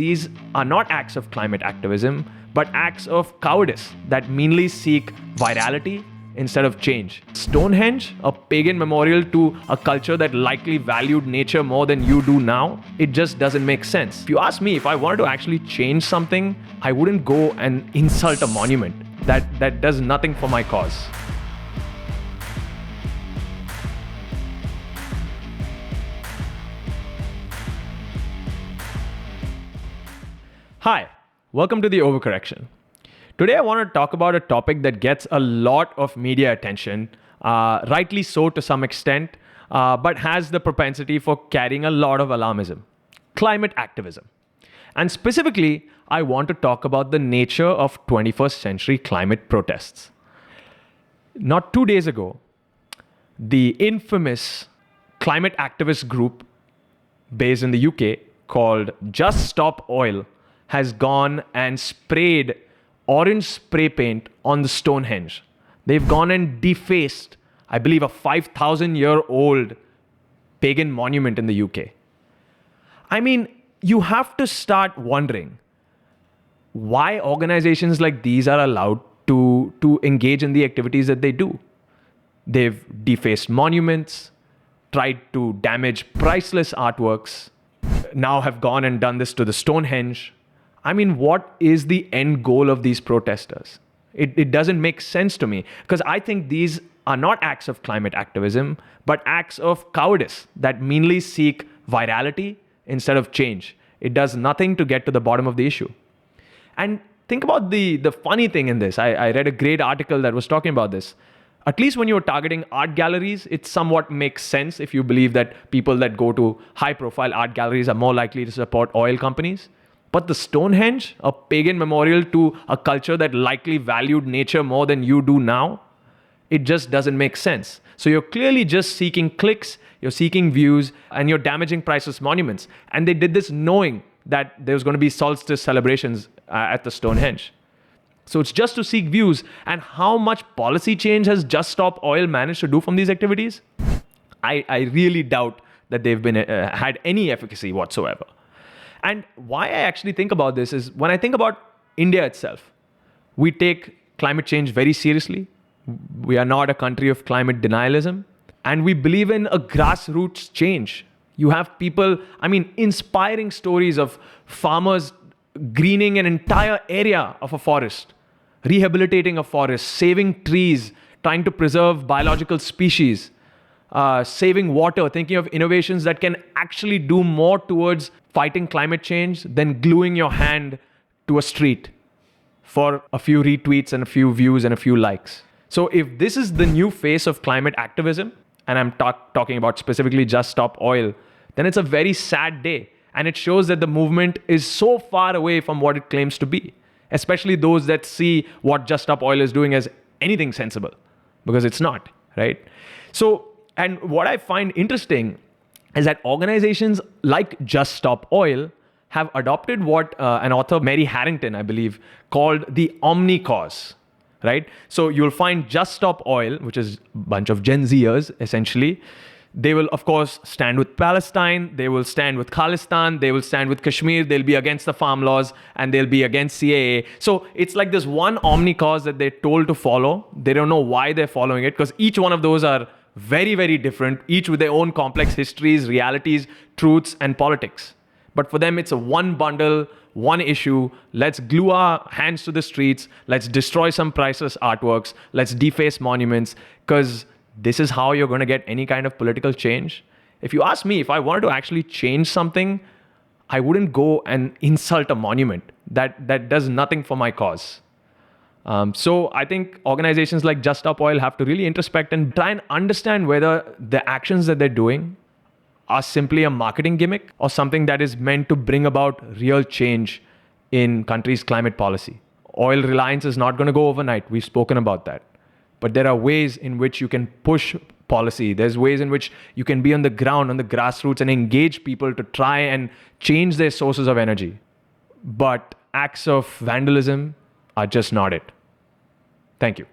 These are not acts of climate activism, but acts of cowardice that meanly seek virality instead of change. Stonehenge, a pagan memorial to a culture that likely valued nature more than you do now, it just doesn't make sense. If you ask me, if I wanted to actually change something, I wouldn't go and insult a monument that does nothing for my cause. Hi, welcome to The Overcorrection. Today I want to talk about a topic that gets a lot of media attention, rightly so to some extent, but has the propensity for carrying a lot of alarmism. Climate activism. And specifically, I want to talk about the nature of 21st century climate protests. Not 2 days ago, the infamous climate activist group based in the UK called Just Stop Oil has gone and sprayed orange spray paint on the Stonehenge. They've gone and defaced, I believe, a 5,000-year-old pagan monument in the UK. I mean, you have to start wondering why organizations like these are allowed to engage in the activities that they do. They've defaced monuments, tried to damage priceless artworks, now have gone and done this to the Stonehenge. I mean, what is the end goal of these protesters? It doesn't make sense to me, because I think these are not acts of climate activism, but acts of cowardice that meanly seek virality instead of change. It does nothing to get to the bottom of the issue. And think about the funny thing in this. I read a great article that was talking about this. At least when you're targeting art galleries, it somewhat makes sense if you believe that people that go to high-profile art galleries are more likely to support oil companies. But the Stonehenge, a pagan memorial to a culture that likely valued nature more than you do now, it just doesn't make sense. So you're clearly just seeking clicks, you're seeking views, and you're damaging priceless monuments. And they did this knowing that there was going to be solstice celebrations at the Stonehenge. So it's just to seek views. And how much policy change has Just Stop Oil managed to do from these activities? I really doubt that they've been had any efficacy whatsoever. And why I actually think about this is when I think about India itself, we take climate change very seriously. We are not a country of climate denialism. And we believe in a grassroots change. You have people, inspiring stories of farmers greening an entire area of a forest, rehabilitating a forest, saving trees, trying to preserve biological species, saving water, thinking of innovations that can actually do more towards fighting climate change than gluing your hand to a street for a few retweets and a few views and a few likes. So if this is the new face of climate activism, and I'm talking about specifically Just Stop Oil, then it's a very sad day. And it shows that the movement is so far away from what it claims to be, especially those that see what Just Stop Oil is doing as anything sensible, because it's not, right? So, and what I find interesting is that organizations like Just Stop Oil have adopted what an author, Mary Harrington, I believe, called the Omni cause, right? So you'll find Just Stop Oil, which is a bunch of Gen Zers, essentially. They will, of course, stand with Palestine. They will stand with Khalistan. They will stand with Kashmir. They'll be against the farm laws, and they'll be against CAA. So it's like this one omni cause that they're told to follow. They don't know why they're following it, because each one of those are very, very different, each with their own complex histories, realities, truths, and politics. But for them, it's a one bundle, one issue. Let's glue our hands to the streets. Let's destroy some priceless artworks. Let's deface monuments, because this is how you're going to get any kind of political change. If you ask me, if I wanted to actually change something, I wouldn't go and insult a monument that does nothing for my cause. So I think organizations like Just Stop Oil have to really introspect and try and understand whether the actions that they're doing are simply a marketing gimmick or something that is meant to bring about real change in countries' climate policy. Oil reliance is not going to go overnight. We've spoken about that. But there are ways in which you can push policy. There's ways in which you can be on the ground, on the grassroots, and engage people to try and change their sources of energy. But acts of vandalism are just not it. Thank you.